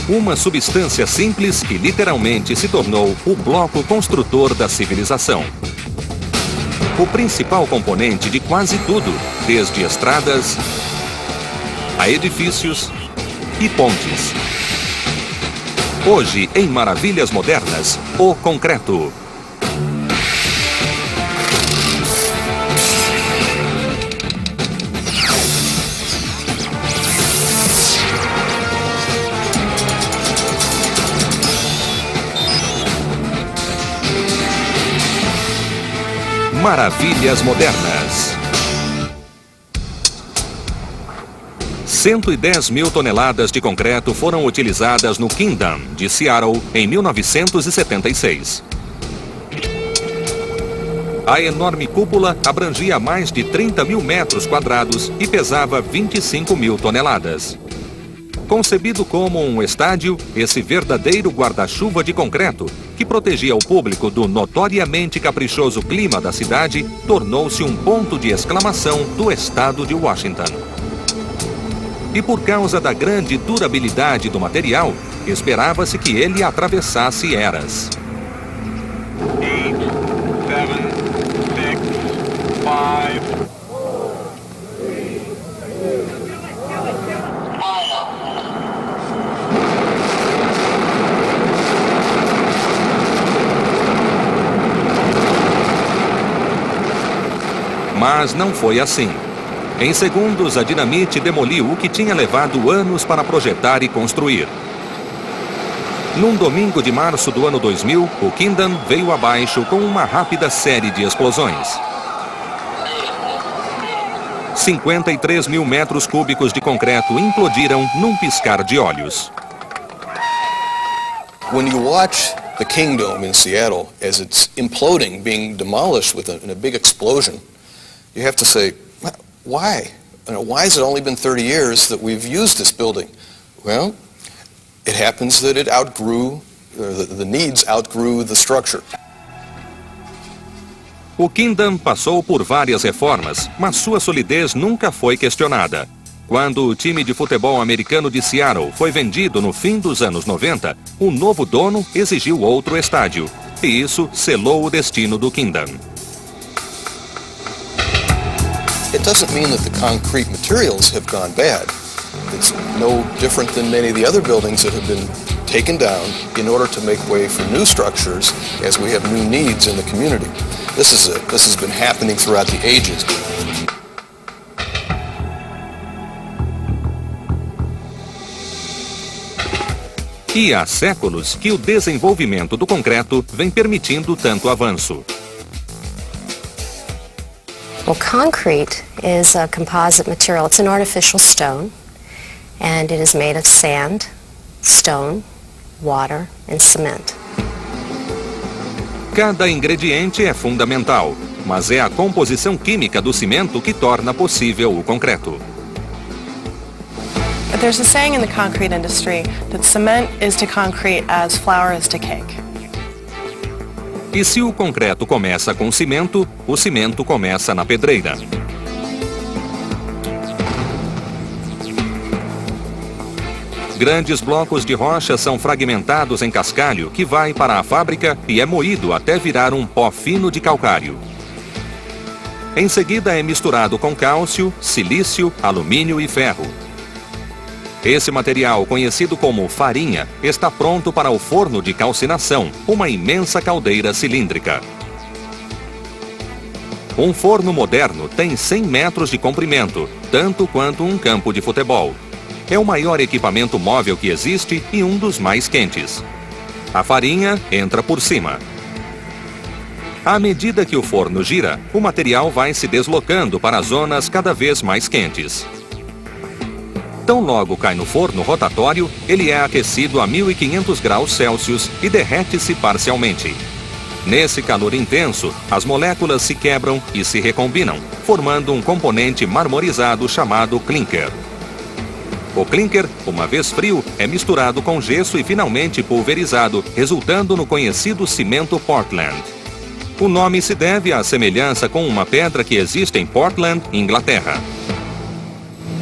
Uma substância simples que literalmente se tornou o bloco construtor da civilização. O principal componente de quase tudo, desde estradas a edifícios e pontes. Hoje, em Maravilhas Modernas, o concreto. Maravilhas Modernas. 110 mil toneladas de concreto foram utilizadas no Kingdom de Seattle em 1976. A enorme cúpula abrangia mais de 30 mil metros quadrados e pesava 25 mil toneladas. Concebido como um estádio, esse verdadeiro guarda-chuva de concreto, que protegia o público do notoriamente caprichoso clima da cidade, tornou-se um ponto de exclamação do estado de Washington. E por causa da grande durabilidade do material, esperava-se que ele atravessasse eras. 8, 7, 6, 5... Mas não foi assim. Em segundos, a dinamite demoliu o que tinha levado anos para projetar e construir. Num domingo de março do ano 2000, o Kingdom veio abaixo com uma rápida série de explosões. 53 mil metros cúbicos de concreto implodiram num piscar de olhos. When you watch the Kingdom in Seattle as it's imploding, being demolished in a big explosion, you have to say, why? Why has it only been 30 years that we've used this building? Well, it happens that it outgrew, the needs outgrew the structure. O Kingdom passou por várias reformas, mas sua solidez nunca foi questionada. Quando o time de futebol americano de Seattle foi vendido no fim dos anos 90, o novo dono exigiu outro estádio. E isso selou o destino do Kingdom. It doesn't mean that the concrete materials have gone bad. It's no different than many of the other buildings that have been taken down in order to make way for new structures as we have new needs in the community. This has been happening throughout the ages. E há séculos que o desenvolvimento do concreto vem permitindo tanto avanço. Well, concrete is a composite material. It's an artificial stone, and it is made of sand, stone, water, and cement. Cada ingrediente é fundamental, mas é a composição química do cimento que torna possível o concreto. There's a saying in the concrete industry that cement is to concrete as flour is to cake. E se o concreto começa com cimento, o cimento começa na pedreira. Grandes blocos de rocha são fragmentados em cascalho que vai para a fábrica e é moído até virar um pó fino de calcário. Em seguida é misturado com cálcio, silício, alumínio e ferro. Esse material, conhecido como farinha, está pronto para o forno de calcinação, uma imensa caldeira cilíndrica. Um forno moderno tem 100 metros de comprimento, tanto quanto um campo de futebol. É o maior equipamento móvel que existe e um dos mais quentes. A farinha entra por cima. À medida que o forno gira, o material vai se deslocando para zonas cada vez mais quentes. Tão logo cai no forno rotatório, ele é aquecido a 1500 graus Celsius e derrete-se parcialmente. Nesse calor intenso, as moléculas se quebram e se recombinam, formando um componente marmorizado chamado clinker. O clinker, uma vez frio, é misturado com gesso e finalmente pulverizado, resultando no conhecido cimento Portland. O nome se deve à semelhança com uma pedra que existe em Portland, Inglaterra.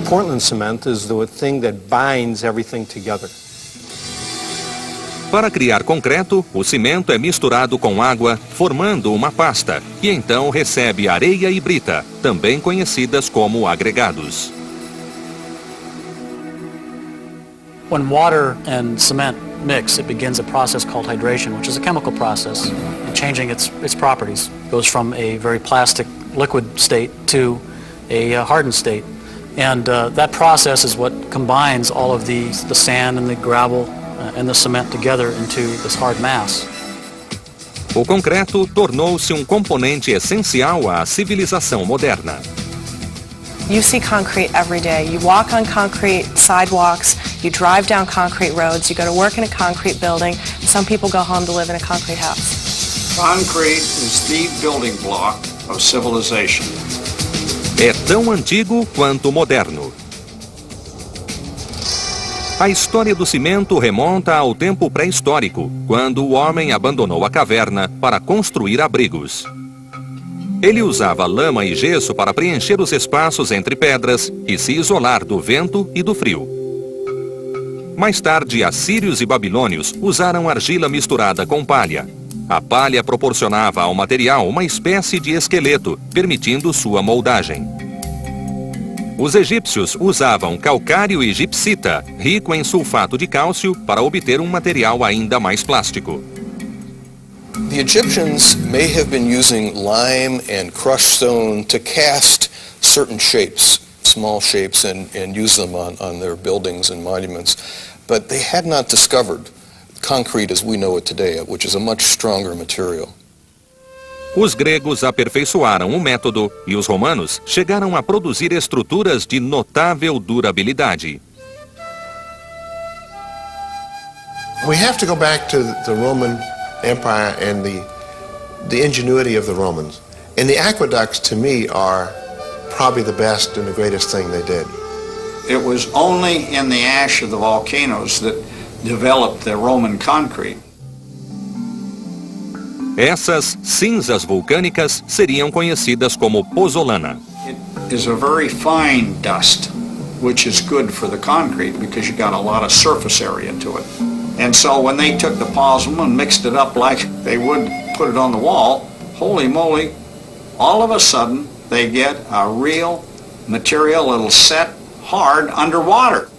Portland cement is the thing that binds everything together. Para criar concreto, o cimento é misturado com água, formando uma pasta, que então recebe areia e brita, também conhecidas como agregados. When water and cement mix, it begins a process called hydration, which is a chemical process, changing its properties. It goes from a very plastic liquid state to a hardened state. And that process is what combines all of the sand and the gravel and the cement together into this hard mass. O concreto tornou-se componente essencial à civilização moderna. You see concrete every day. You walk on concrete sidewalks, you drive down concrete roads, you go to work in a concrete building, some people go home to live in a concrete house. Concrete is the building block of civilization. É tão antigo quanto moderno. A história do cimento remonta ao tempo pré-histórico, quando o homem abandonou a caverna para construir abrigos. Ele usava lama e gesso para preencher os espaços entre pedras e se isolar do vento e do frio. Mais tarde, assírios e babilônios usaram argila misturada com palha. A palha proporcionava ao material uma espécie de esqueleto, permitindo sua moldagem. Os egípcios usavam calcário e gipsita, rico em sulfato de cálcio, para obter um material ainda mais plástico. The Egyptians may have been using lime and crushed stone to cast certain shapes, small shapes, and use them on their buildings and monuments, but they had not discovered concrete as we know it today, which is a much stronger material. Os gregos aperfeiçoaram o método e os romanos chegaram a produzir estruturas de notável durabilidade. We have to go back to the Roman Empire and the ingenuity of the Romans. And the aqueducts, to me, are probably the best and the greatest thing they did. It was only in the ash of the volcanoes that developed the Roman concrete. Essas cinzas vulcânicas seriam conhecidas como pozzolana. It is a very fine dust, which is good for the concrete because you got a lot of surface area to it. And so when they took the pozzolana and mixed it up like they would put it on the wall, holy moly, all of a sudden they get a real material that'll set hard underwater.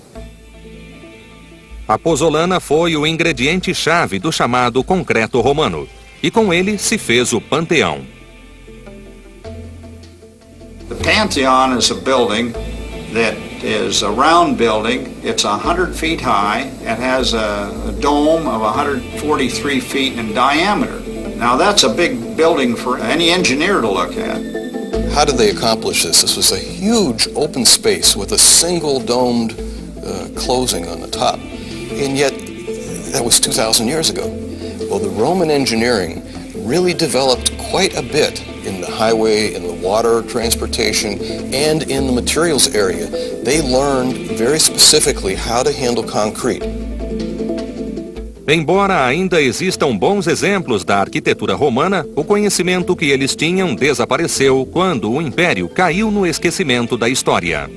A pozzolana foi o ingrediente-chave do chamado concreto romano, e com ele se fez o Panteão. The Pantheon is a building that is a round building. It's 100 feet high. It has a dome of 143 feet in diameter. Now that's a big building for any engineer to look at. How did they accomplish this? This was a huge open space with a single domed closing on the top. And yet, that was 2,000 years ago. Well, the Roman engineering really developed quite a bit in the highway, in the water transportation, and in the materials area. They learned very specifically how to handle concrete. Embora ainda existam bons exemplos da arquitetura romana, o conhecimento que eles tinham desapareceu quando o Império caiu no esquecimento da história.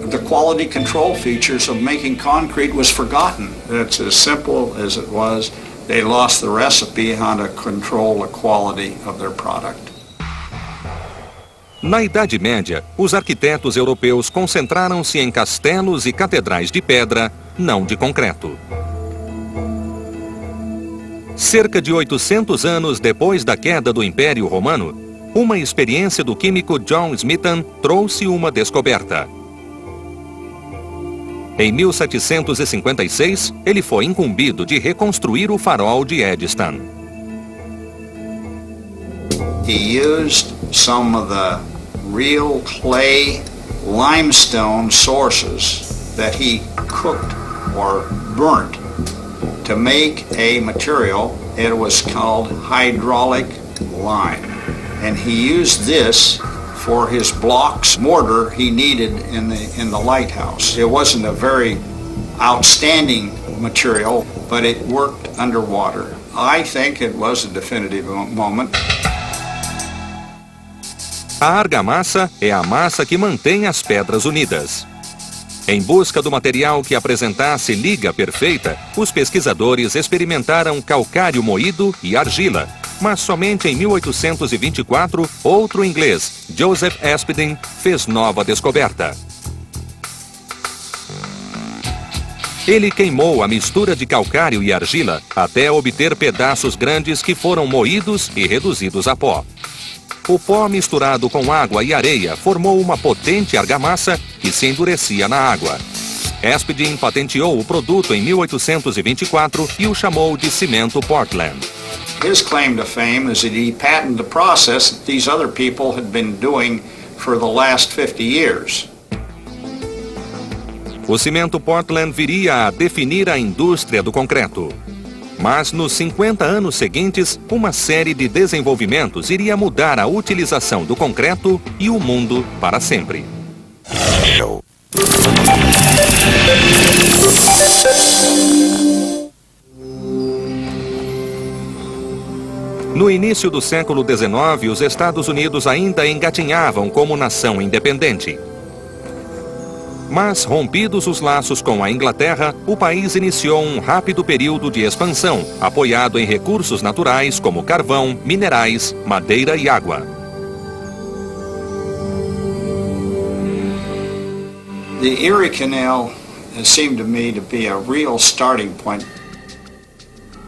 The quality control features of making concrete was forgotten. It's as simple as it was. They lost the recipe on how to control the quality of their product. Na Idade Média, os arquitetos europeus concentraram-se em castelos e catedrais de pedra, não de concreto. Cerca de 800 anos depois da queda do Império Romano, uma experiência do químico John Smeaton trouxe uma descoberta. Em 1756, ele foi incumbido de reconstruir o farol de Eddystone. He used some of the real clay limestone sources that he cooked or burnt to make a material. It was called hydraulic lime. And he used this for his blocks mortar he needed in the lighthouse. It wasn't a very outstanding material, but it worked underwater. I think it was a definitive moment. A argamassa é a massa que mantém as pedras unidas. Em busca do material que apresentasse liga perfeita, os pesquisadores experimentaram calcário moído e argila. Mas somente em 1824, outro inglês, Joseph Aspdin, fez nova descoberta. Ele queimou a mistura de calcário e argila até obter pedaços grandes que foram moídos e reduzidos a pó. O pó misturado com água e areia formou uma potente argamassa que se endurecia na água. Aspdin patenteou o produto em 1824 e o chamou de cimento Portland. His claim to fame is that he patented the process that these other people had been doing for the last 50 years. O cimento Portland viria a definir a indústria do concreto. Mas nos 50 anos seguintes, uma série de desenvolvimentos iria mudar a utilização do concreto e o mundo para sempre. No início do século XIX, os Estados Unidos ainda engatinhavam como nação independente. Mas, rompidos os laços com a Inglaterra, o país iniciou um rápido período de expansão, apoiado em recursos naturais como carvão, minerais, madeira e água. The Erie Canal seemed to me to be a real starting point.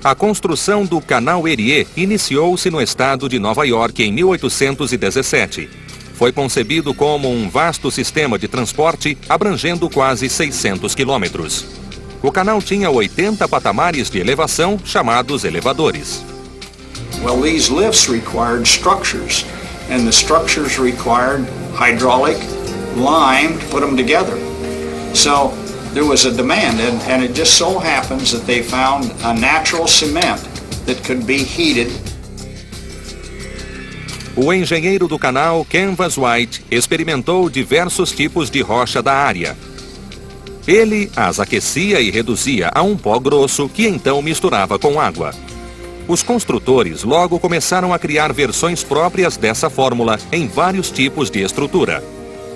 A construção do Canal Erie iniciou-se no estado de Nova York em 1817. Foi concebido como um vasto sistema de transporte abrangendo quase 600 quilômetros. O canal tinha 80 patamares de elevação, chamados elevadores. Well, these lifts required structures, and the structures required hydraulic lime to put them together. So there was a demand, and it just so happens that they found a natural cement that could be heated. O engenheiro do canal, Canvas White, experimentou diversos tipos de rocha da área. Ele as aquecia e reduzia a um pó grosso que então misturava com água. Os construtores logo começaram a criar versões próprias dessa fórmula em vários tipos de estrutura.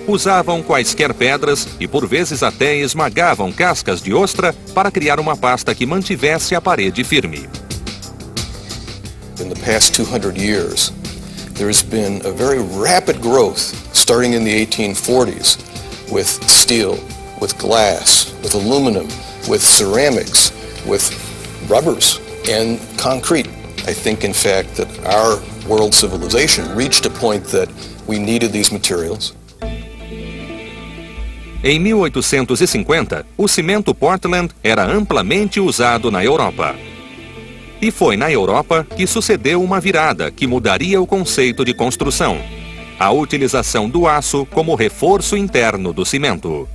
Usavam quaisquer pedras e por vezes até esmagavam cascas de ostra para criar uma pasta que mantivesse a parede firme. In the past 200 years, there's been a very rapid growth starting in the 1840s with steel, with glass, with aluminum, with ceramics, with rubbers and concrete. I think in fact that our world civilization reached a point that we needed these materials. Em 1850, o cimento Portland era amplamente usado na Europa. E foi na Europa que sucedeu uma virada que mudaria o conceito de construção: a utilização do aço como reforço interno do cimento.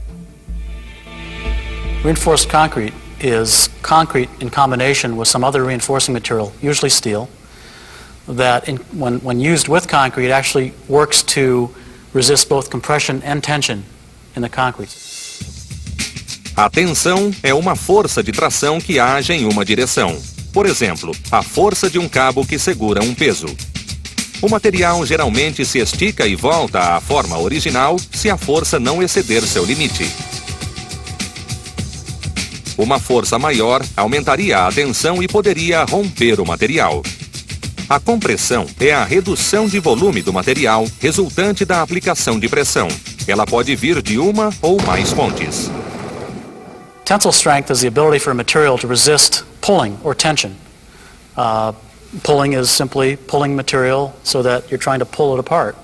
Reinforced concrete is concrete in combination with some other reinforcing material, usually steel, that when used with concrete actually works to resist both compression and tension in the concrete. A tensão é uma força de tração que age em uma direção. Por exemplo, a força de um cabo que segura um peso. O material geralmente se estica e volta à forma original se a força não exceder seu limite. Uma força maior aumentaria a tensão e poderia romper o material. A compressão é a redução de volume do material resultante da aplicação de pressão. Ela pode vir de uma ou mais fontes. Tensile strength is the ability for a material to resist pulling or tension. Pulling is simply pulling material so that you're trying to pull it apart,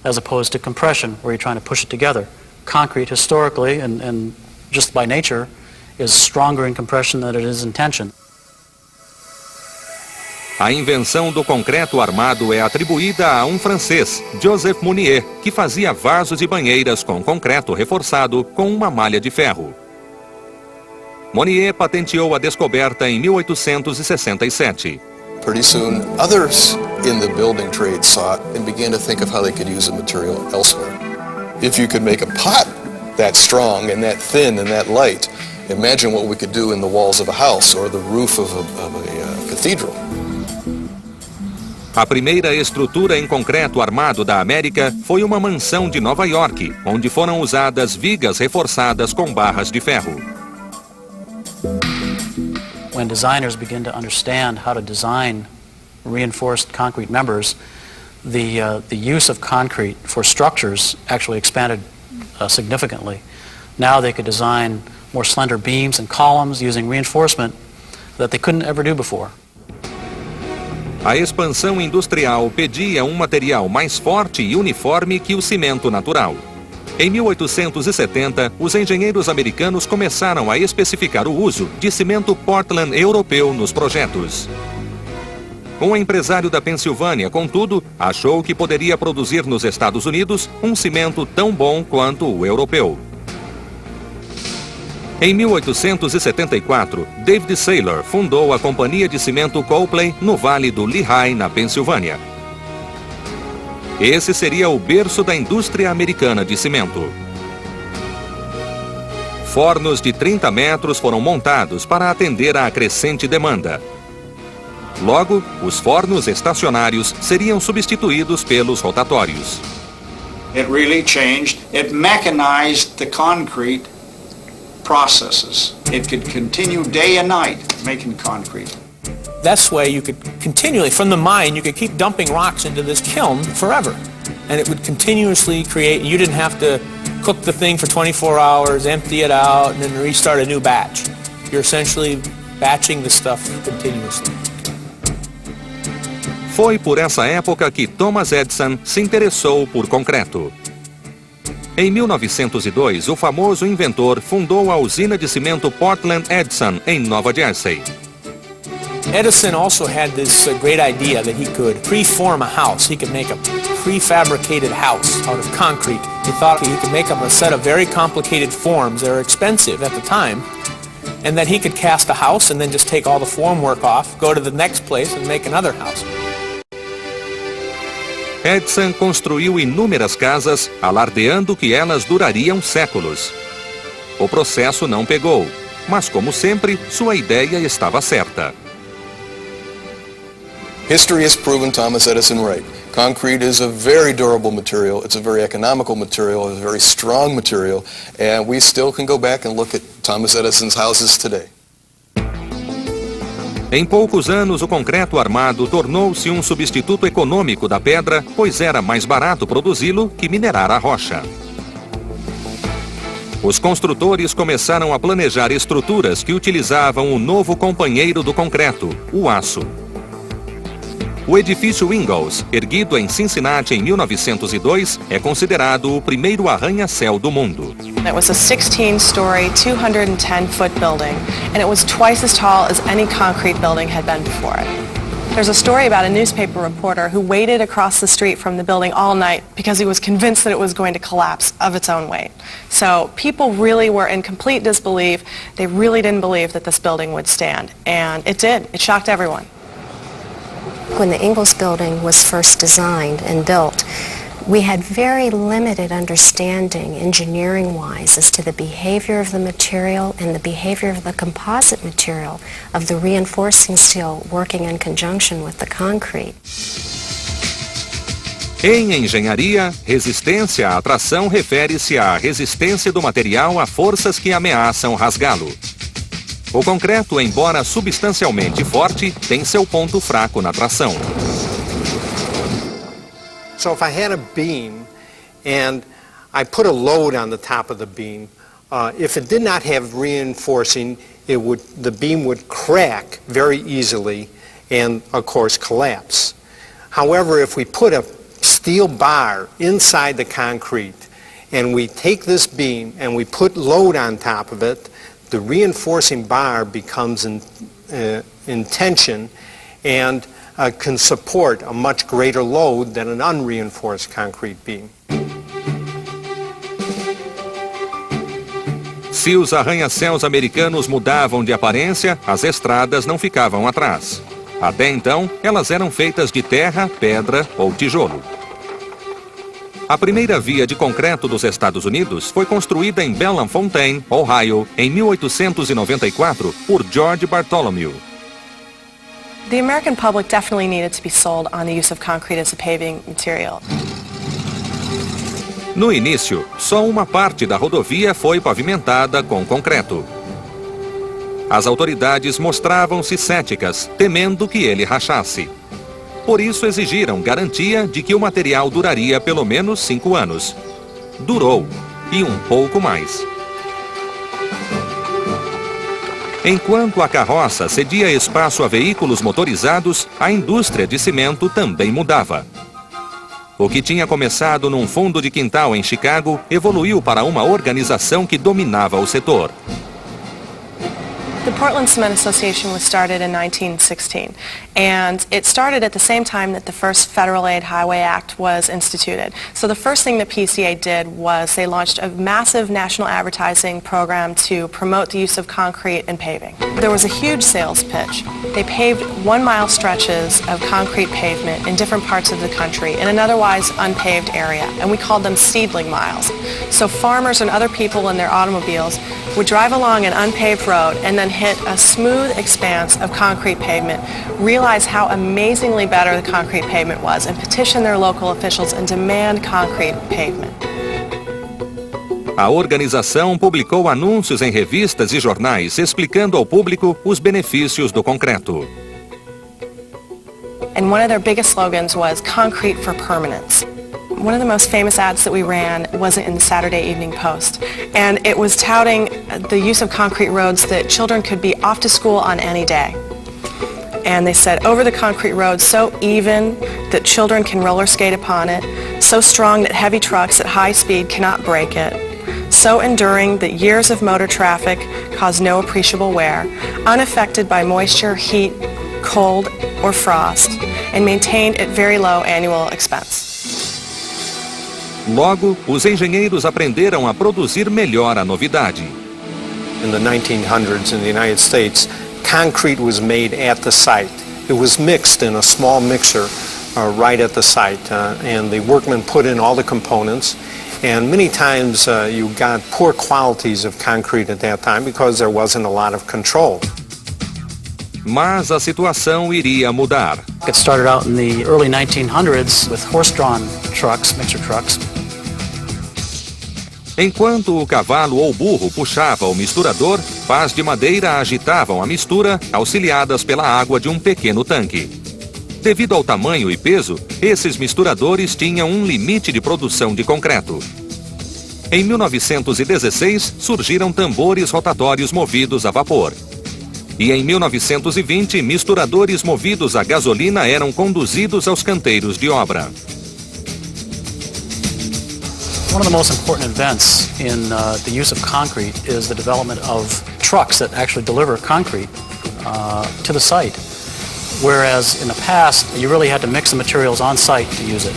as opposed to compression, where you're trying to push it together. Concrete, historically, and just by nature, is stronger in compression than it is in tension. A invenção do concreto armado é atribuída a um francês, Joseph Mounier, que fazia vasos e banheiras com concreto reforçado com uma malha de ferro. Mounier patenteou a descoberta em 1867. Pretty soon, others in the building trade saw it and began to think of how they could use the material elsewhere. If you could make a pot that strong and that thin and that light, imagine what we could do in the walls of a house or the roof of a cathedral. A primeira estrutura em concreto armado da América foi uma mansão de Nova York, onde foram usadas vigas reforçadas com barras de ferro. When designers begin to understand how to design reinforced concrete members, the use of concrete for structures actually expanded significantly. Now they could design more slender beams and columns using reinforcement that they couldn't ever do before. A expansão industrial pedia um material mais forte e uniforme que o cimento natural. Em 1870, os engenheiros americanos começaram a especificar o uso de cimento Portland europeu nos projetos. Um empresário da Pensilvânia, contudo, achou que poderia produzir nos Estados Unidos um cimento tão bom quanto o europeu. Em 1874, David Saylor fundou a companhia de cimento Copley no Vale do Lehigh, na Pensilvânia. Esse seria o berço da indústria americana de cimento. Fornos de 30 metros foram montados para atender à crescente demanda. Logo, os fornos estacionários seriam substituídos pelos rotatórios. It really changed. It mechanized the concrete processes. It could continue day and night making concrete. This way you could continually, from the mine, you could keep dumping rocks into this kiln forever. And it would continuously create, you didn't have to cook the thing for 24 hours, empty it out, and then restart a new batch. You're essentially batching the stuff continuously. Foi por essa época que Thomas Edison se interessou por concreto. Em 1902, o famoso inventor fundou a usina de cimento Portland Edison, em Nova Jersey. Edison also had this great idea that he could preform a house. He could make a prefabricated house out of concrete. He thought he could make up a set of very complicated forms that are expensive at the time, and that he could cast a house and then just take all the form work off, go to the next place and make another house. Edison construiu inúmeras casas, alardeando que elas durariam séculos. O processo não pegou, mas como sempre, sua ideia estava certa. History has proven Thomas Edison right. Concrete is a very durable material, it's a very economical material, it's a very strong material, and we still can go back and look at Thomas Edison's houses today. Em poucos anos, o concreto armado tornou-se um substituto econômico da pedra, pois era mais barato produzi-lo que minerar a rocha. Os construtores começaram a planejar estruturas que utilizavam o novo companheiro do concreto, o aço. O edifício Ingalls, erguido em Cincinnati em 1902, é considerado o primeiro arranha-céu do mundo. It was a 16-story, 210-foot building, and it was twice as tall as any concrete building had been before it. There's a story about a newspaper reporter who waited across the street from the building all night because he was convinced that it was going to collapse of its own weight. So people really were in complete disbelief. They really didn't believe that this building would stand, and it did. It shocked everyone. When the Ingalls building was first designed and built, we had very limited understanding engineering-wise as to the behavior of the material and the behavior of the composite material of the reinforcing steel working in conjunction with the concrete. Em engenharia, resistência à tração refere-se à resistência do material a forças que ameaçam rasgá-lo. O concreto, embora substancialmente forte, tem seu ponto fraco na tração. So if I had a beam and I put a load on the top of the beam, if it did not have reinforcing, the beam would crack very easily and, of course, collapse. However, if we put a steel bar inside the concrete and we take this beam and we put load on top of it, the reinforcing bar becomes in tension and can support a much greater load than an unreinforced concrete beam. Se os arranha-céus americanos mudavam de aparência, as estradas não ficavam atrás. Até então, elas eram feitas de terra, pedra ou tijolo. A primeira via de concreto dos Estados Unidos foi construída em Bellefontaine, Ohio, em 1894, por George Bartholomew. The American public definitely needed to be sold on the use of concrete as a paving material. No início, só uma parte da rodovia foi pavimentada com concreto. As autoridades mostravam-se céticas, temendo que ele rachasse. Por isso exigiram garantia de que o material duraria pelo menos 5 anos. Durou, e um pouco mais. Enquanto a carroça cedia espaço a veículos motorizados, a indústria de cimento também mudava. O que tinha começado num fundo de quintal em Chicago evoluiu para uma organização que dominava o setor. The Portland Cement Association was started in 1916, and it started at the same time that the first Federal Aid Highway Act was instituted. So the first thing the PCA did was they launched a massive national advertising program to promote the use of concrete in paving. There was a huge sales pitch. They paved 1-mile stretches of concrete pavement in different parts of the country in an otherwise unpaved area, and we called them seedling miles. So farmers and other people in their automobiles would drive along an unpaved road and then hit a smooth expanse of concrete pavement, realize how amazingly better the concrete pavement was, and petition their local officials and demand concrete pavement. A organização publicou anúncios em revistas e jornais explicando ao público os benefícios do concreto. And one of their biggest slogans was concrete for permanence. One of the most famous ads that we ran was in the Saturday Evening Post, and it was touting the use of concrete roads that children could be off to school on any day. And they said, over the concrete road, so even that children can roller skate upon it, so strong that heavy trucks at high speed cannot break it, so enduring that years of motor traffic cause no appreciable wear, unaffected by moisture, heat, cold, or frost, and maintained at very low annual expense. Logo, os engenheiros aprenderam a produzir melhor a novidade. In the 1900s in the United States, concrete was made at the site. It was mixed in a small mixer right at the site, and the workmen put in all the components, and many times you got poor qualities of concrete at that time because there wasn't a lot of control. Mas a situação iria mudar. It started out in the early 1900s with horse-drawn trucks, mixer trucks. Enquanto o cavalo ou burro puxava o misturador, pás de madeira agitavam a mistura, auxiliadas pela água de um pequeno tanque. Devido ao tamanho e peso, esses misturadores tinham um limite de produção de concreto. Em 1916, surgiram tambores rotatórios movidos a vapor. E em 1920, misturadores movidos a gasolina eram conduzidos aos canteiros de obra. One of the most important events in the use of concrete is the development of trucks that actually deliver concrete to the site, whereas in the past you really had to mix the materials on site to use it.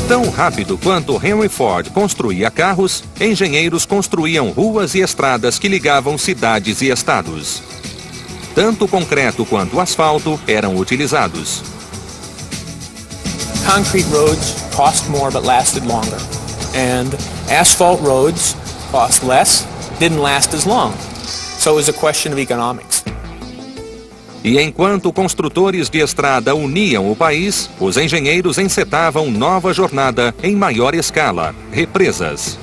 Tão rápido quanto Henry Ford construía carros, engenheiros construíam ruas e estradas que ligavam cidades e estados. Tanto o concreto quanto o asfalto eram utilizados. Concrete roads cost more but lasted longer. And asphalt roads cost less, didn't last as long. So it was a question of economics. E enquanto construtores de estrada uniam o país, os engenheiros encetavam nova jornada em maior escala, represas.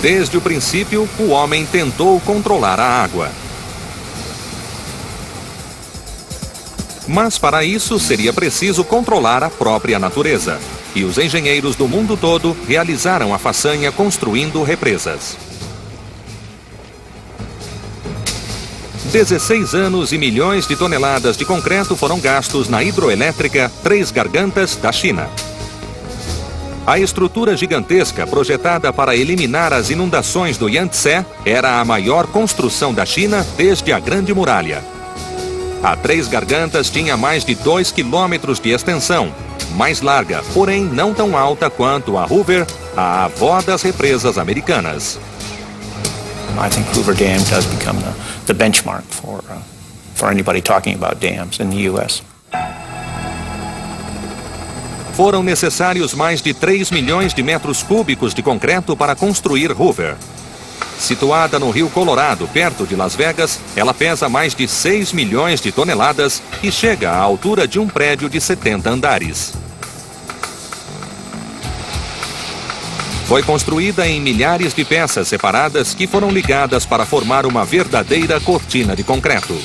Desde o princípio, o homem tentou controlar a água. Mas para isso seria preciso controlar a própria natureza. E os engenheiros do mundo todo realizaram a façanha construindo represas. 16 anos e milhões de toneladas de concreto foram gastos na hidroelétrica Três Gargantas da China. A estrutura gigantesca projetada para eliminar as inundações do Yangtze era a maior construção da China desde a Grande Muralha. A Três Gargantas tinha mais de 2 quilômetros de extensão, mais larga, porém não tão alta quanto a Hoover, a avó das represas americanas. I think Hoover Dam does become the benchmark for anybody talking about dams in the U.S. Foram necessários mais de 3 milhões de metros cúbicos de concreto para construir Hoover. Situada no Rio Colorado, perto de Las Vegas, ela pesa mais de 6 milhões de toneladas e chega à altura de um prédio de 70 andares. Foi construída em milhares de peças separadas que foram ligadas para formar uma verdadeira cortina de concreto.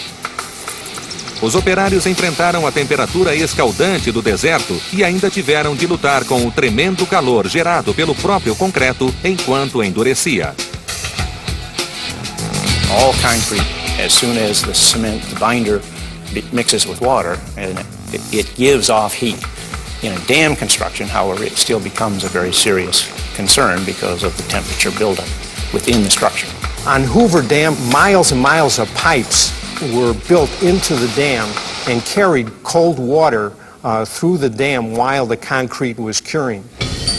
Os operários enfrentaram a temperatura escaldante do deserto e ainda tiveram de lutar com o tremendo calor gerado pelo próprio concreto enquanto endurecia. All concrete, as soon as the cement, the binder, mixes with water, and it gives off heat. In a dam construction, however, it still becomes a very serious concern because of the temperature buildup within the structure. On Hoover Dam, miles and miles of pipes were built into the dam and carried cold water through the dam while the concrete was curing.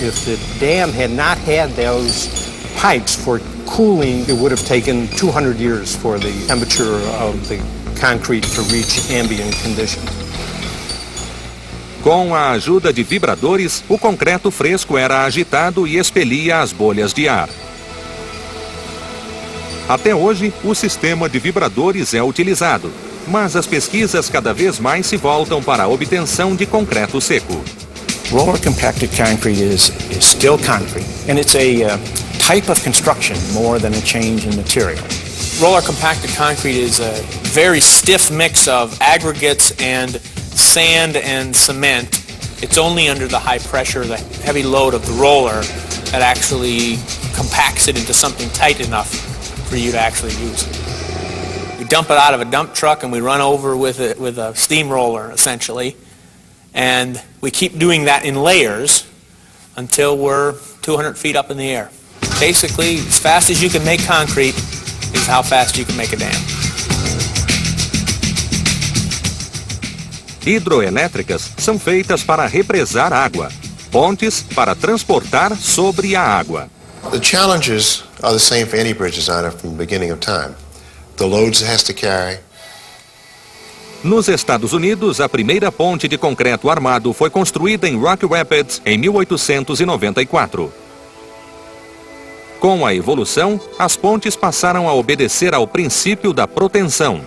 If the dam had not had those pipes for cooling, it would have taken 200 years for the temperature of the concrete to reach ambient conditions. Com a ajuda de vibradores, o concreto fresco era agitado e expelia as bolhas de ar. Até hoje, o sistema de vibradores é utilizado, mas as pesquisas cada vez mais se voltam para a obtenção de concreto seco. Roller compacted concrete is still concrete, and it's a type of construction more than a change in material. Roller compacted concrete is a very stiff mix of aggregates and sand and cement. It's only under the high pressure, the heavy load of the roller, that actually compacts it into something tight enough for you to actually use it. We dump it out of a dump truck and we run over with a steamroller, essentially. And we keep doing that in layers until we're 200 feet up in the air. Basically, as fast as you can make concrete is how fast you can make a dam. Hidroelétricas são feitas para represar água, pontes para transportar sobre a água. The challenges are the same for any bridge designer from the beginning of time. The loads it has to carry. Nos Estados Unidos, a primeira ponte de concreto armado foi construída em Rock Rapids em 1894. Com a evolução, as pontes passaram a obedecer ao princípio da proteção.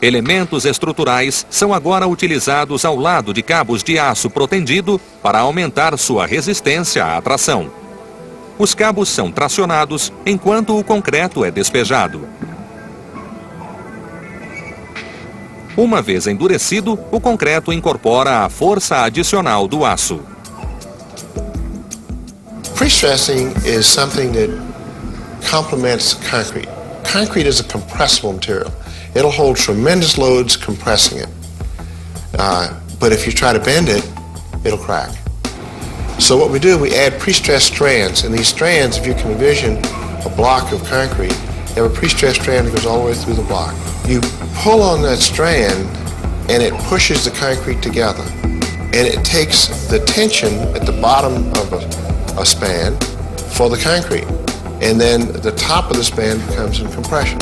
Elementos estruturais são agora utilizados ao lado de cabos de aço protendido para aumentar sua resistência à tração. Os cabos são tracionados enquanto o concreto é despejado. Uma vez endurecido, o concreto incorpora a força adicional do aço. Pre-stressing is something that complements concrete. Concrete is a compressible material. It'll hold tremendous loads compressing it. But if you try to bend it, it'll crack. So what we do, we add pre-stressed strands, and these strands, if you can envision a block of concrete, you have a pre-stressed strand that goes all the way through the block. You pull on that strand, and it pushes the concrete together. And it takes the tension at the bottom of a span for the concrete. And then the top of the span becomes in compression.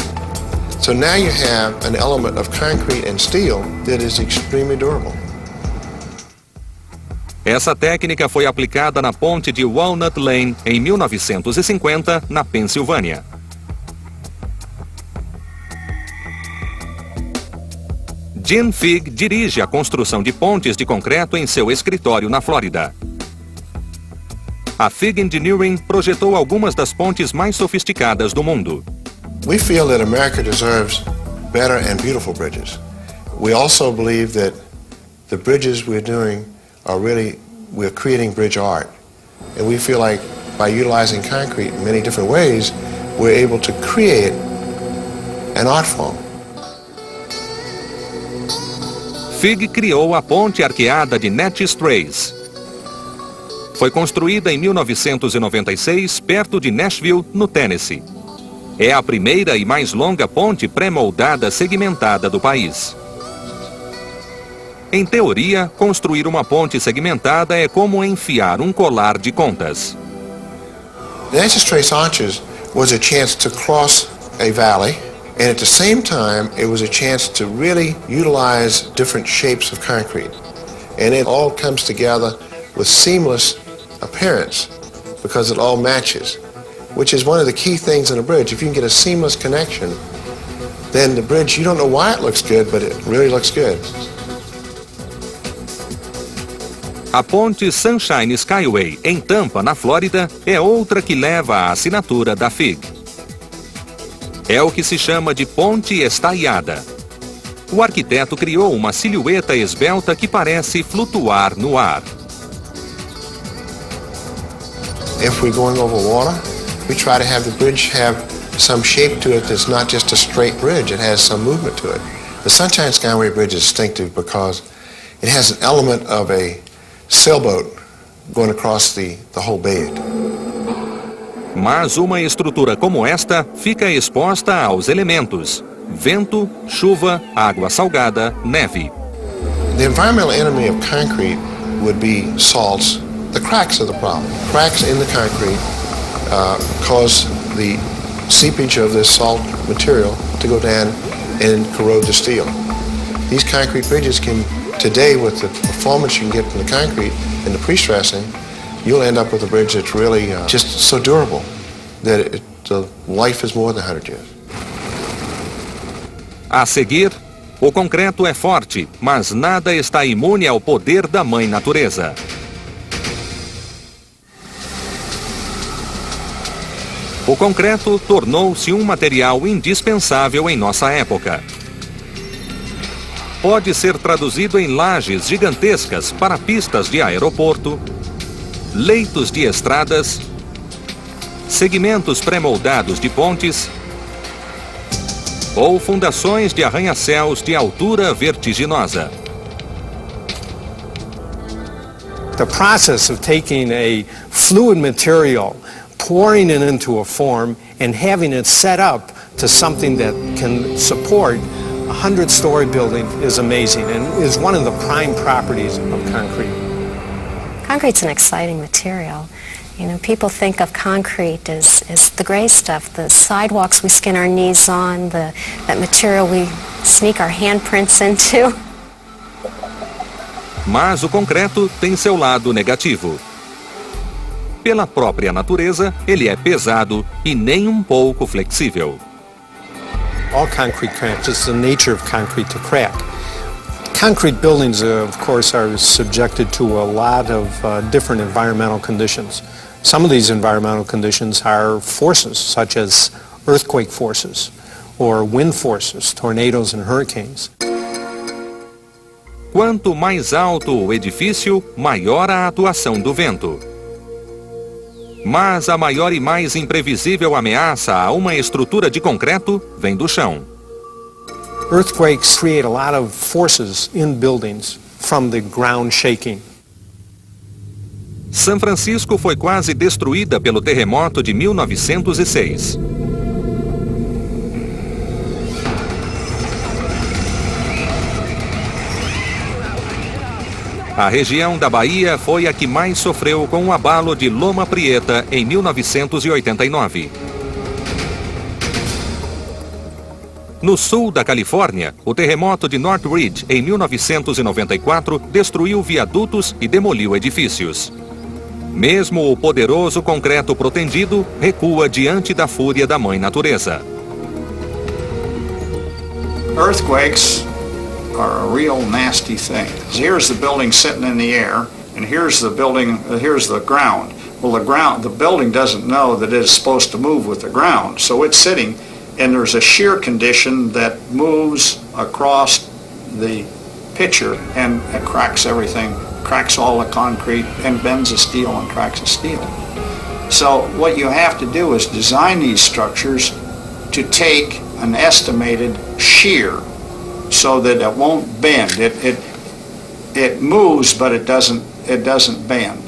So now you have an element of concrete and steel that is extremely durable. Essa técnica foi aplicada na ponte de Walnut Lane em 1950, na Pensilvânia. Jim Figg dirige a construção de pontes de concreto em seu escritório na Flórida. A Figg Engineering projetou algumas das pontes mais sofisticadas do mundo. We feel that America deserves better and beautiful bridges. We also believe that the bridges we're doing are we're creating bridge art. And we feel like by utilizing concrete in many different ways, we're able to create an art form. Figg criou a ponte arqueada de Neches Trace. Foi construída em 1996, perto de Nashville, no Tennessee. É a primeira e mais longa ponte pré-moldada segmentada do país. Em teoria, construir uma ponte segmentada é como enfiar um colar de contas. The Natchez Trace Arches was a chance to cross a valley, and at the same time, it was a chance to really utilize different shapes of concrete. And it all comes together with seamless appearance because it all matches, which is one of the key things in a bridge. If you can get a seamless connection, then the bridge, you don't know why it looks good, but it really looks good. A ponte Sunshine Skyway, em Tampa, na Flórida, é outra que leva a assinatura da FIG. É o que se chama de ponte estaiada. O arquiteto criou uma silhueta esbelta que parece flutuar no ar. If we're going over water, we try to have the bridge have some shape to it that's not just a straight bridge, it has some movement to it. The Sunshine Skyway Bridge is distinctive because it has an element of a sailboat going across the whole bed. Mas uma estrutura como esta fica exposta aos elementos: vento, chuva, água salgada, neve. The environmental enemy of concrete would be salts. The cracks are the problem. Cracks in the concrete cause the seepage of this salt material to go down and corrode the steel. These concrete bridges can, today with the performance you can get from the concrete and the pre-stressing, you'll end up with a bridge that's really just so durable that the life is more than 100 years. A seguir, o concreto é forte, mas nada está imune ao poder da mãe natureza. O concreto tornou-se um material indispensável em nossa época. Pode ser traduzido em lajes gigantescas para pistas de aeroporto, leitos de estradas, segmentos pré-moldados de pontes ou fundações de arranha-céus de altura vertiginosa. The process of taking a fluid material, pouring it into a form, and having it set up to something that can support a 100-story building is amazing and is one of the prime properties of concrete. Concrete's an exciting material. You know, people think of concrete as the gray stuff, the sidewalks we skin our knees on, that material we sneak our handprints into. Mas o concreto tem seu lado negativo. Pela própria natureza, ele é pesado e nem um pouco flexível. All concrete cracks, it's the nature of concrete to crack. Concrete buildings, of course, are subjected to a lot of different environmental conditions. Some of these environmental conditions are forces, such as earthquake forces or wind forces, tornadoes and hurricanes. Quanto mais alto o edifício, maior a atuação do vento. Mas a maior e mais imprevisível ameaça a uma estrutura de concreto vem do chão. Earthquakes create a lot of forces in buildings from the ground shaking. São Francisco foi quase destruída pelo terremoto de 1906. A região da Bahia foi a que mais sofreu com o abalo de Loma Prieta em 1989. No sul da Califórnia, o terremoto de Northridge em 1994 destruiu viadutos e demoliu edifícios. Mesmo o poderoso concreto protendido recua diante da fúria da mãe natureza. Earthquakes are a real nasty thing. Here's the building sitting in the air, and here's the building, here's the ground. Well, the building doesn't know that it's supposed to move with the ground, so it's sitting, and there's a shear condition that moves across the picture and it cracks everything, cracks all the concrete, and bends the steel and cracks the steel. So what you have to do is design these structures to take an estimated shear so that it won't bend. It moves, but it doesn't bend.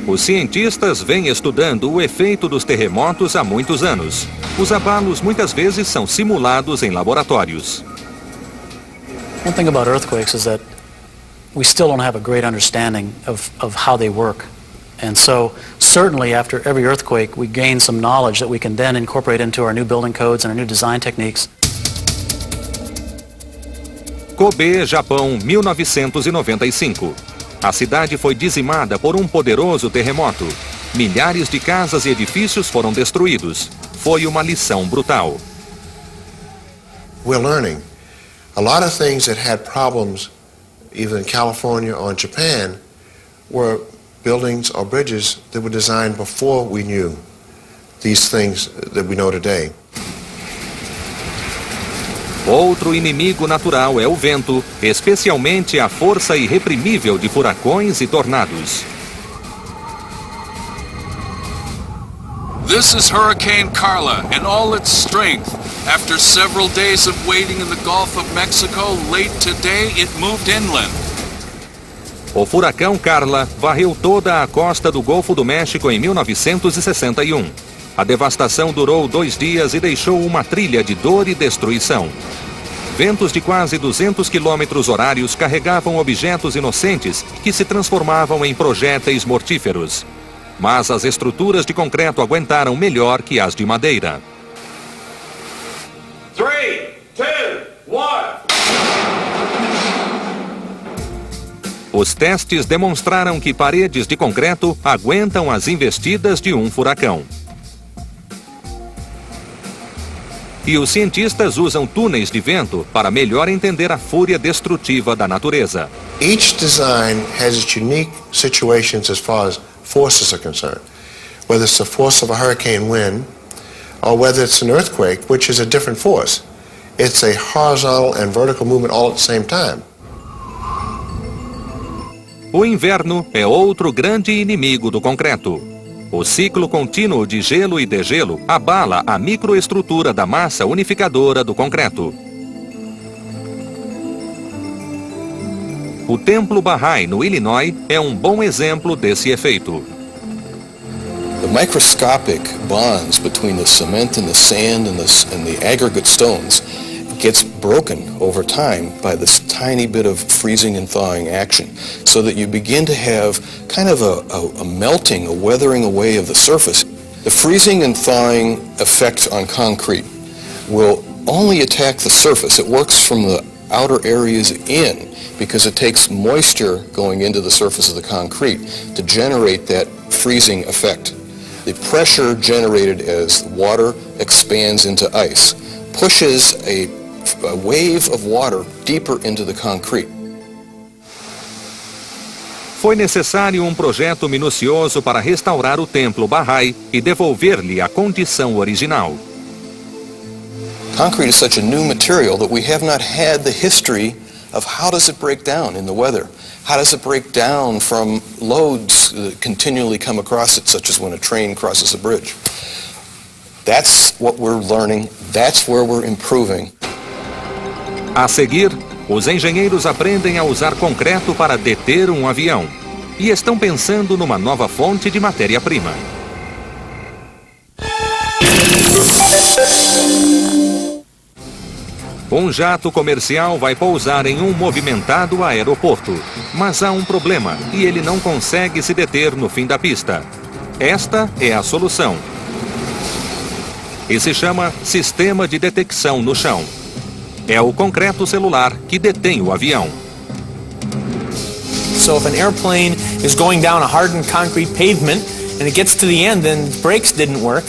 Os cientistas vêm estudando o efeito dos terremotos há muitos anos. Os abalos muitas vezes são simulados em laboratórios. One thing about earthquakes is that we still don't have a great understanding of how they work. And so certainly after every earthquake we gain some knowledge that we can then incorporate into our new building codes and our new design techniques. Kobe, Japão, 1995. A cidade foi dizimada por um poderoso terremoto. Milhares de casas e edifícios foram destruídos. Foi uma lição brutal. We're learning. A lot of things that had problems, even in California or in Japan, were buildings or bridges that were designed before we knew these things that we know today. Outro inimigo natural é o vento, especialmente a força irreprimível de furacões e tornados. This is Hurricane Carla in all its strength. After several days of waiting in the Gulf of Mexico, late today it moved inland. O furacão Carla varreu toda a costa do Golfo do México em 1961. A devastação durou 2 dias e deixou uma trilha de dor e destruição. Ventos de quase 200 km/h carregavam objetos inocentes que se transformavam em projéteis mortíferos. Mas as estruturas de concreto aguentaram melhor que as de madeira. 3, 2, 1. Os testes demonstraram que paredes de concreto aguentam as investidas de um furacão. E os cientistas usam túneis de vento para melhor entender a fúria destrutiva da natureza. Each design has its unique situations as far as forces are concerned. Whether it's the force of a hurricane wind, or whether it's an earthquake, which is a different force. It's a horizontal and vertical movement all at the same time. O inverno é outro grande inimigo do concreto. O ciclo contínuo de gelo e degelo abala a microestrutura da massa unificadora do concreto. O Templo Bahá'í, no Illinois, é um bom exemplo desse efeito. The microscopic bonds between the cement and the sand and the aggregate stones gets broken over time by this tiny bit of freezing and thawing action, so that you begin to have kind of a melting, a weathering away of the surface. The freezing and thawing effect on concrete will only attack the surface. It works from the outer areas in because it takes moisture going into the surface of the concrete to generate that freezing effect. The pressure generated as water expands into ice pushes a wave of water deeper into the concrete. Foi necessário um projeto minucioso para restaurar o Templo Bahá'í e devolver-lhe a condição original. Concrete is such a new material that we have not had the history of how does it break down in the weather? How does it break down from loads that continually come across it, such as when a train crosses a bridge? That's what we're learning. That's where we're improving. A seguir, os engenheiros aprendem a usar concreto para deter um avião e estão pensando numa nova fonte de matéria-prima. Um jato comercial vai pousar em um movimentado aeroporto, mas há um problema e ele não consegue se deter no fim da pista. Esta é a solução. E se chama Sistema de Detecção no Chão. É o concreto celular que detém o avião. So if an airplane is going down a hardened concrete pavement and it gets to the end and the brakes didn't work,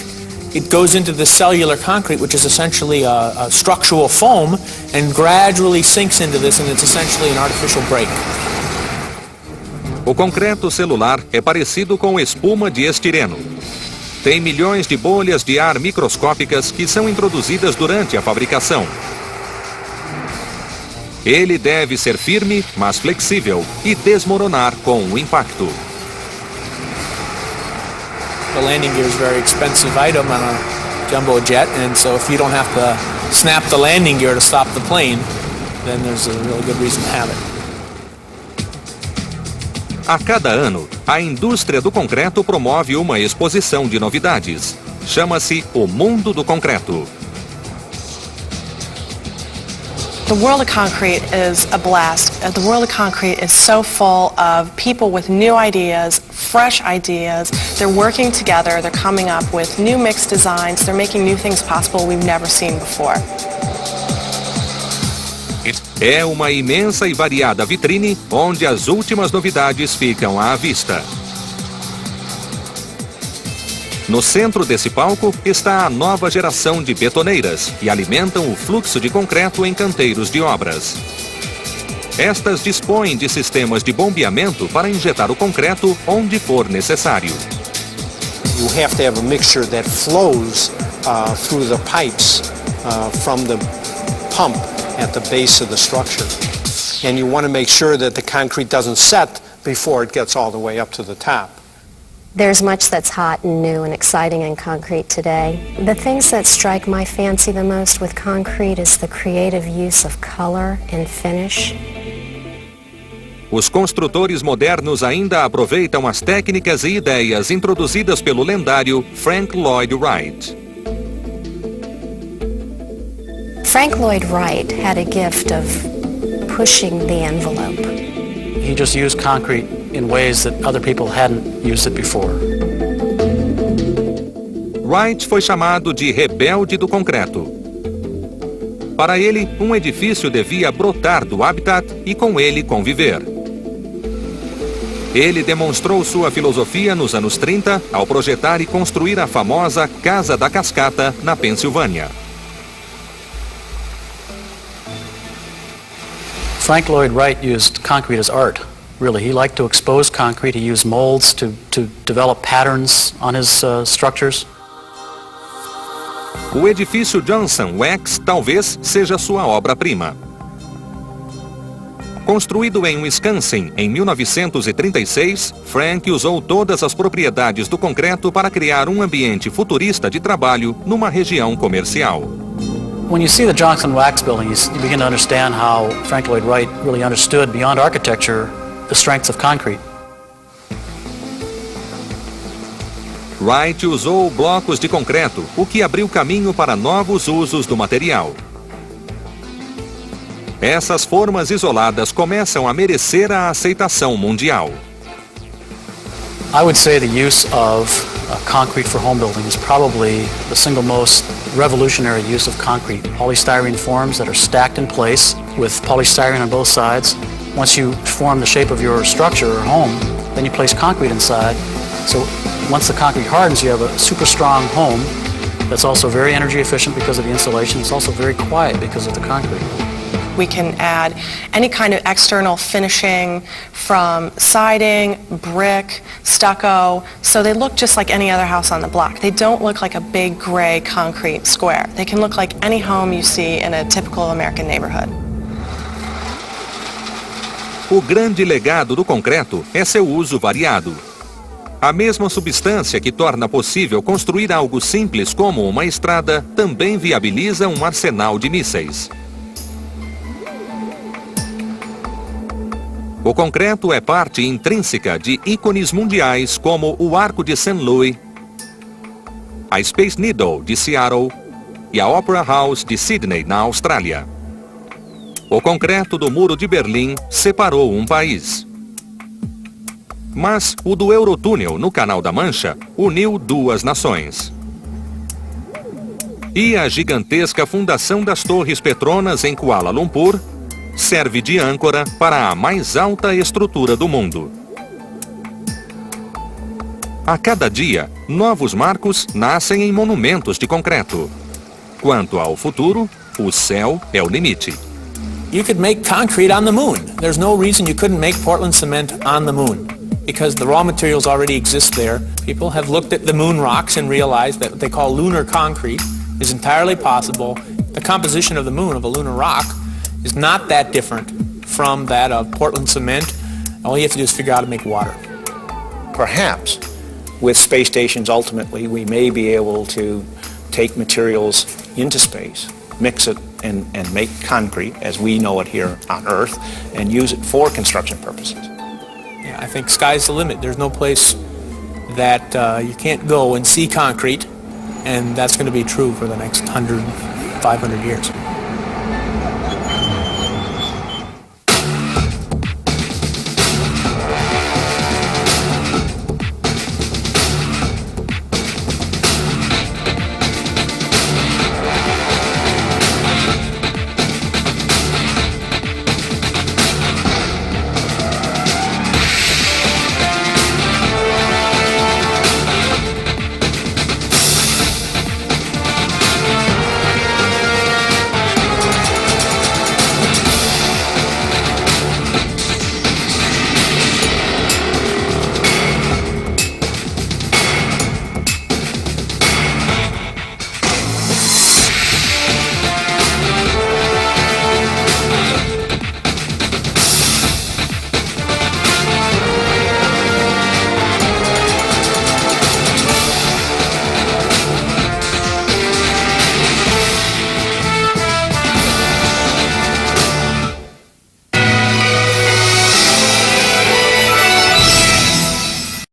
it goes into the cellular concrete, which is essentially a structural foam, and gradually sinks into this, and it's essentially an artificial brake. O concreto celular é parecido com espuma de estireno. Tem milhões de bolhas de ar microscópicas que são introduzidas durante a fabricação. Ele deve ser firme, mas flexível, e desmoronar com o impacto. The landing gear is a very expensive item on a jumbo jet, and so if you don't have to snap the landing gear to stop the plane, then there's a really good reason to have it. A cada ano, a indústria do concreto promove uma exposição de novidades. Chama-se O Mundo do Concreto. The world of concrete is a blast. The world of concrete is so full of people with new ideas, fresh ideas. They're working together, they're coming up with new mix designs, they're making new things possible we've never seen before. É uma imensa e variada vitrine onde as últimas novidades ficam à vista. No centro desse palco está a nova geração de betoneiras, que alimentam o fluxo de concreto em canteiros de obras. Estas dispõem de sistemas de bombeamento para injetar o concreto onde for necessário. You have to have a mixture that flows through the pipes from the pump at the base of the structure. And you want to make sure that the concrete doesn't set before it gets all the way up to the top. There's much that's hot and new and exciting in concrete today. The things that strike my fancy the most with concrete is the creative use of color and finish. Os construtores modernos ainda aproveitam as técnicas e ideias introduzidas pelo lendário Frank Lloyd Wright. Frank Lloyd Wright had a gift of pushing the envelope. He just used concrete in ways that other people hadn't used it before. Wright foi chamado de rebelde do concreto. Para ele, um edifício devia brotar do habitat e com ele conviver. Ele demonstrou sua filosofia nos anos 30 ao projetar e construir a famosa Casa da Cascata, na Pensilvânia. Frank Lloyd Wright used concrete as art. Really, he liked to expose concrete. He used molds to develop patterns on his structures. O edifício Johnson Wax talvez seja sua obra-prima. Construído em Wisconsin em 1936, Frank usou todas as propriedades do concreto para criar um ambiente futurista de trabalho numa região comercial. When you see the Johnson Wax building, you begin to understand how Frank Lloyd Wright really understood, beyond architecture, the strengths of concrete. Wright usou blocos de concreto, o que abriu caminho para novos usos do material. Essas formas isoladas começam a merecer a aceitação mundial. I would say the use of concrete for home building is probably the single most revolutionary use of concrete. Polystyrene forms that are stacked in place with polystyrene on both sides. Once you form the shape of your structure or home, then you place concrete inside. So once the concrete hardens, you have a super strong home that's also very energy efficient because of the insulation. It's also very quiet because of the concrete. We can add any kind of external finishing from siding, brick, stucco, so they look just like any other house on the block. They don't look like a big gray concrete square. They can look like any home you see in a typical American neighborhood. O grande legado do concreto é seu uso variado. A mesma substância que torna possível construir algo simples como uma estrada também viabiliza um arsenal de mísseis. O concreto é parte intrínseca de ícones mundiais como o Arco de St. Louis, a Space Needle de Seattle e a Opera House de Sydney, na Austrália. O concreto do Muro de Berlim separou um país. Mas o do Eurotúnel, no Canal da Mancha, uniu duas nações. E a gigantesca fundação das Torres Petronas em Kuala Lumpur serve de âncora para a mais alta estrutura do mundo. A cada dia, novos marcos nascem em monumentos de concreto. Quanto ao futuro, o céu é o limite. You could make concrete on the moon. There's no reason you couldn't make Portland cement on the moon, because the raw materials already exist there. People have looked at the moon rocks and realized that what they call lunar concrete is entirely possible. The composition of the moon, of a lunar rock, is not that different from that of Portland cement. All you have to do is figure out how to make water. Perhaps with space stations ultimately we may be able to take materials into space, mix it and make concrete as we know it here on Earth and use it for construction purposes. Yeah, I think sky's the limit. There's no place that you can't go and see concrete, and that's going to be true for the next 100, 500 years.